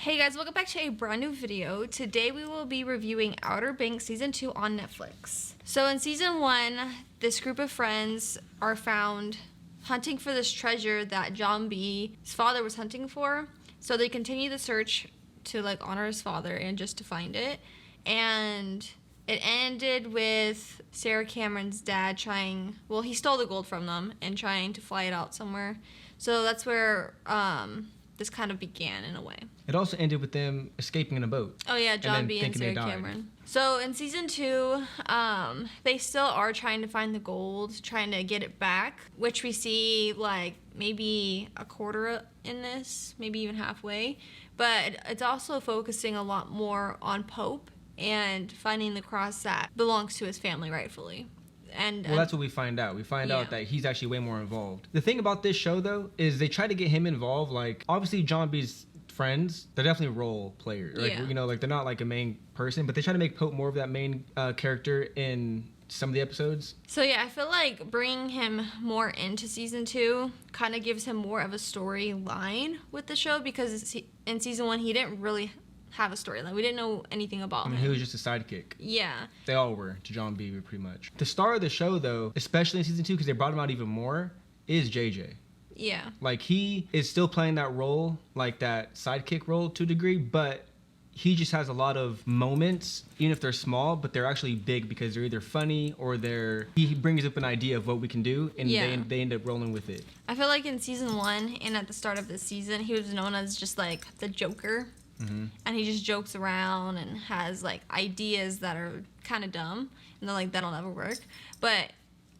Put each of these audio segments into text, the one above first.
Hey guys, welcome back to a brand new video. Today we will be reviewing Outer Banks Season 2 on Netflix. So in Season 1, this group of friends are found hunting for this treasure that John B's father was hunting for. So they continue the search to honor his father and just to find it. And it ended with Sarah Cameron's dad he stole the gold from them and trying to fly it out somewhere. So that's where this kind of began in a way. It also ended with them escaping in a boat. Oh yeah, John B and Sarah Cameron. So in Season 2, they still are trying to find the gold, trying to get it back, which we see maybe a quarter in this, maybe even halfway. But it's also focusing a lot more on Pope and finding the cross that belongs to his family rightfully. Well, that's what we find out. We find out that he's actually way more involved. The thing about this show, though, is they try to get him involved. Obviously, John B's friends, they're definitely role players. They're not a main person, but they try to make Pope more of that main character in some of the episodes. So, yeah, I feel like bringing him more into Season 2 kind of gives him more of a storyline with the show because in Season 1, he didn't really have a storyline. We didn't know anything about him. He was just a sidekick. Yeah. They all were to John B, pretty much. The star of the show, though, especially in Season 2, because they brought him out even more, is JJ. Yeah. He is still playing that role, that sidekick role to a degree, but he just has a lot of moments, even if they're small, but they're actually big because they're either funny or he brings up an idea of what we can do, and they end up rolling with it. I feel like in Season 1 and at the start of this season, he was known as just the Joker. Mm-hmm. And he just jokes around and has ideas that are kind of dumb and they're that'll never work. But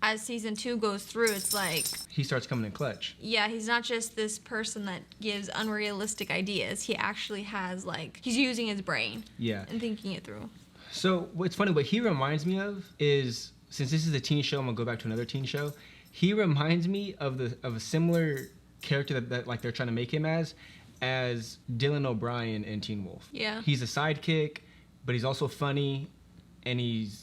as Season 2 goes through, it's he starts coming in clutch. Yeah, he's not just this person that gives unrealistic ideas. He actually has he's using his brain. Yeah. And thinking it through. So what's funny, what he reminds me of is, since this is a teen show, I'm gonna go back to another teen show. He reminds me of a similar character that they're trying to make him as Dylan O'Brien in Teen Wolf. Yeah. He's a sidekick, but he's also funny, and he's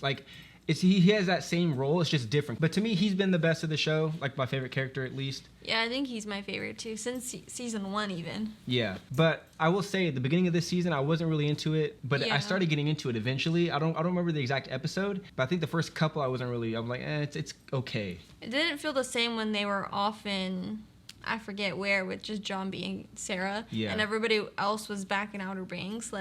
he has that same role, it's just different. But to me, he's been the best of the show, my favorite character at least. Yeah, I think he's my favorite too, since Season 1 even. Yeah, but I will say, at the beginning of this season, I wasn't really into it, but I started getting into it eventually. I don't remember the exact episode, but I think the first couple I'm it's okay. It didn't feel the same when they were off in, I forget where, with just John B and Sarah, and everybody else was back in Outer Banks.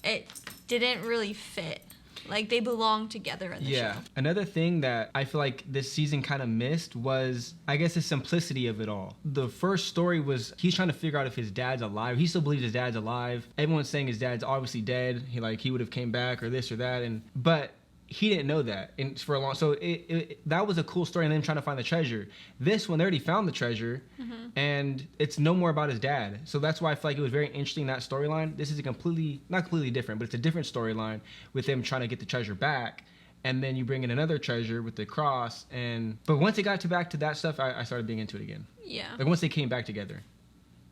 It didn't really fit. They belonged together in the show. Another thing that I feel like this season kind of missed was, I guess, the simplicity of it all. The first story was he's trying to figure out if his dad's alive. He still believes his dad's alive. Everyone's saying his dad's obviously dead. He would have came back or this or that, but he didn't know that for a long. So that was a cool story, and them trying to find the treasure. This one, they already found the treasure, and it's no more about his dad. So that's why I feel like it was very interesting, that storyline. This is not completely different, but it's a different storyline with them trying to get the treasure back, and then you bring in another treasure with the cross. But once it got back to that stuff, I started being into it again. Yeah. Once they came back together,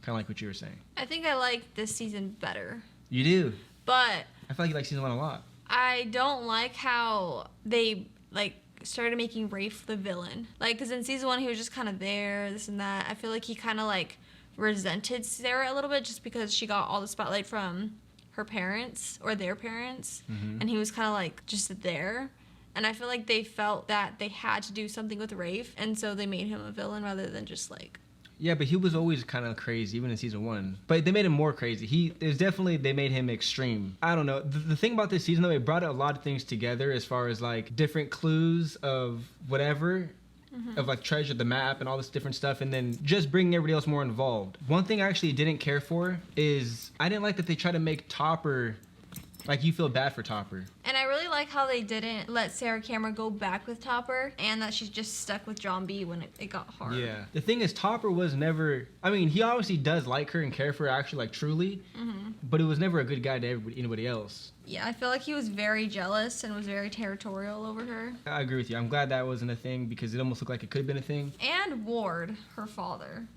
kind of like what you were saying. I think I like this season better. You do, but I feel like you like Season 1 a lot. I don't like how they started making Rafe the villain. Because in Season 1 he was just kind of there, this and that. I feel like he kind of resented Sarah a little bit just because she got all the spotlight from her parents or their parents, and he was kind of just there. And I feel like they felt that they had to do something with Rafe, and so they made him a villain rather than just Yeah, but he was always kind of crazy, even in Season 1. But they made him more crazy. They made him extreme. I don't know. The thing about this season, though, it brought a lot of things together as far as, different clues of whatever, of, treasure, the map, and all this different stuff, and then just bringing everybody else more involved. One thing I actually didn't care for is I didn't like that they tried to make Topper, you feel bad for Topper. And I really like how they didn't let Sarah Cameron go back with Topper, and that she's just stuck with John B when it got hard. Yeah. The thing is, Topper was never, he obviously does like her and care for her actually, truly, but it was never a good guy to anybody else. Yeah, I feel like he was very jealous and was very territorial over her. I agree with you. I'm glad that wasn't a thing because it almost looked like it could have been a thing. And Ward, her father.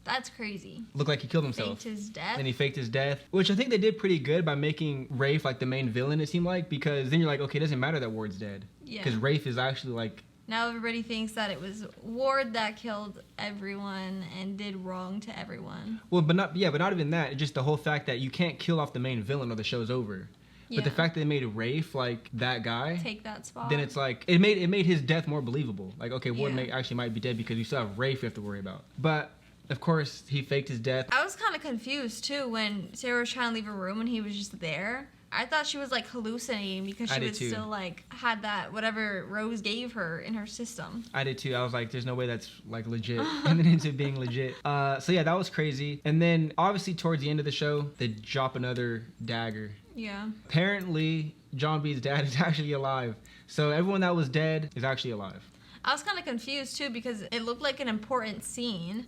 That's crazy. Looked like he killed himself. Faked his death. And he faked his death. Which I think they did pretty good by making Rafe the main villain, it seemed like. Because then you're okay, it doesn't matter that Ward's dead. Yeah. Because Rafe is actually Now everybody thinks that it was Ward that killed everyone and did wrong to everyone. Well, but not even that. Just the whole fact that you can't kill off the main villain or the show's over. Yeah. But the fact that they made Rafe like that guy, take that spot, then it's like it made his death more believable. Like, okay, Ward actually might be dead because you still have Rafe you have to worry about. But of course, he faked his death. I was kind of confused too when Sarah was trying to leave her room and he was just there. I thought she was like hallucinating because she was still like had that whatever Rose gave her in her system. I did too. I was like, there's no way that's like legit. And then into being legit. So yeah, that was crazy. And then obviously towards the end of the show, they drop another dagger. Yeah. Apparently, John B's dad is actually alive. So everyone that was dead is actually alive. I was kind of confused too because it looked like an important scene.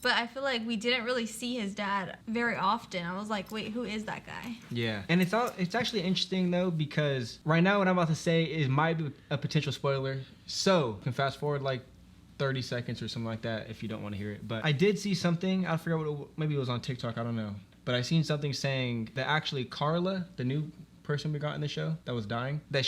But I feel like we didn't really see his dad very often. I was like, wait, who is that guy? Yeah. And it's actually interesting, though, because right now what I'm about to say might be a potential spoiler. So, you can fast forward like 30 seconds or something like that if you don't want to hear it. But I did see something. I forgot maybe it was on TikTok. I don't know. But I seen something saying that actually Carla, the new person we got in the show that was dying, that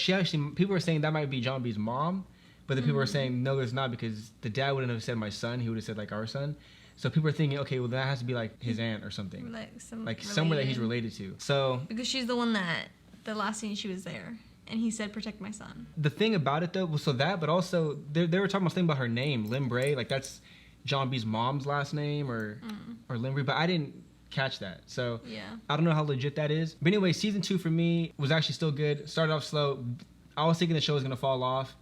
people were saying that might be John B's mom. But the people were saying, no, it's not, because the dad wouldn't have said my son. He would have said like our son. So people are thinking, okay, well, that has to be like his aunt or something. Like somewhere that he's related to. So because she's the one that, the last scene she was there. And he said, protect my son. The thing about it, though, was but also, they were talking about something about her name, Limbre. Like, that's John B's mom's last name, or Limbre. But I didn't catch that. So, yeah. I don't know how legit that is. But anyway, season 2 for me was actually still good. Started off slow. I was thinking the show was going to fall off.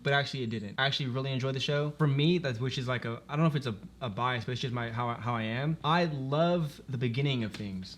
But actually it didn't. I actually really enjoyed the show. For me, which is like I don't know if it's a bias, but it's just how I am. I love the beginning of things.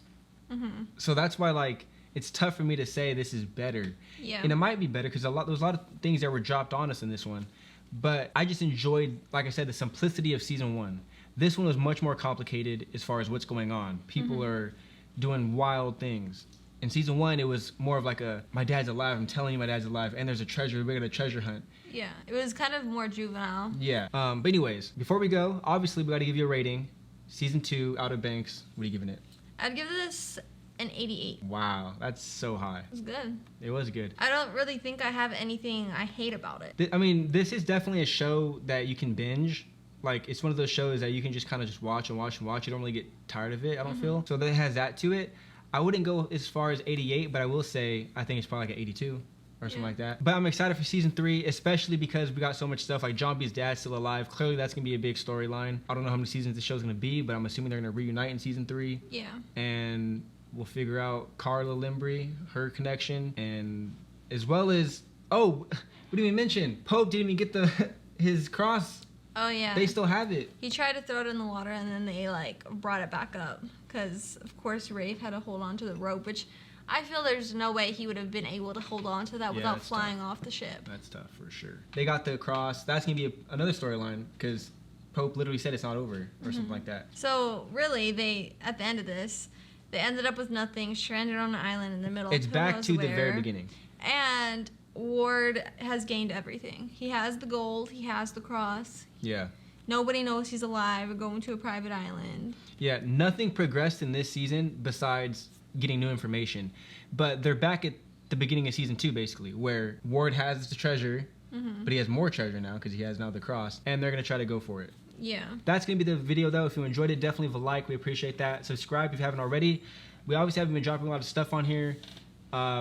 So that's why like it's tough for me to say this is better. Yeah. And it might be better because there was a lot of things that were dropped on us in this one. But I just enjoyed, like I said, the simplicity of season 1. This one was much more complicated as far as what's going on. People are doing wild things. In season 1, it was more of like my dad's alive, I'm telling you my dad's alive, and there's a treasure, we're gonna treasure hunt. Yeah, it was kind of more juvenile. Yeah, but anyways, before we go, obviously we gotta give you a rating. Season 2, Outer Banks, what are you giving it? I'd give this an 88. Wow, that's so high. It was good. It was good. I don't really think I have anything I hate about it. I mean, this is definitely a show that you can binge. Like, it's one of those shows that you can just kind of just watch and watch and watch. You don't really get tired of it, I don't feel. So that it has that to it. I wouldn't go as far as 88, but I will say I think it's probably like an 82 or something like that. But I'm excited for season 3, especially because we got so much stuff. Like John B's dad's still alive. Clearly, that's gonna be a big storyline. I don't know how many seasons the show's gonna be, but I'm assuming they're gonna reunite in season 3. Yeah. And we'll figure out Carla Limbre, her connection, and as well as what did we mention? Pope didn't even get his cross. Oh yeah. They still have it. He tried to throw it in the water and then they like brought it back up because of course Rafe had to hold on to the rope, which I feel there's no way he would have been able to hold on to that without flying off the ship. That's tough for sure. They got the cross. That's gonna be another storyline because Pope literally said it's not over or something like that. So really, they at the end of this, they ended up with nothing, stranded on an island in the middle. It's back to the very beginning. And Ward has gained everything. He has the gold. He has the cross. Yeah. Nobody knows he's alive or going to a private island. Yeah, nothing progressed in this season besides getting new information. But they're back at the beginning of season 2, basically, where Ward has the treasure, but he has more treasure now because he has now the cross, and they're going to try to go for it. Yeah. That's going to be the video, though. If you enjoyed it, definitely leave a like. We appreciate that. Subscribe if you haven't already. We obviously haven't been dropping a lot of stuff on here.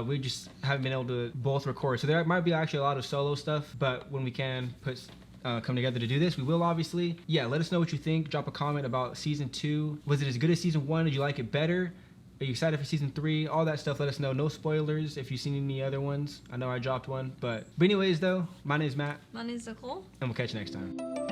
We just haven't been able to both record. So there might be actually a lot of solo stuff, but when we can come together to do this, we will obviously. Yeah, let us know what you think. Drop a comment about season 2. Was it as good as season 1? Did you like it better? Are you excited for season 3? All that stuff, let us know. No spoilers if you've seen any other ones. I know I dropped one. But anyways, though, my name is Matt. My name is Nicole. And we'll catch you next time.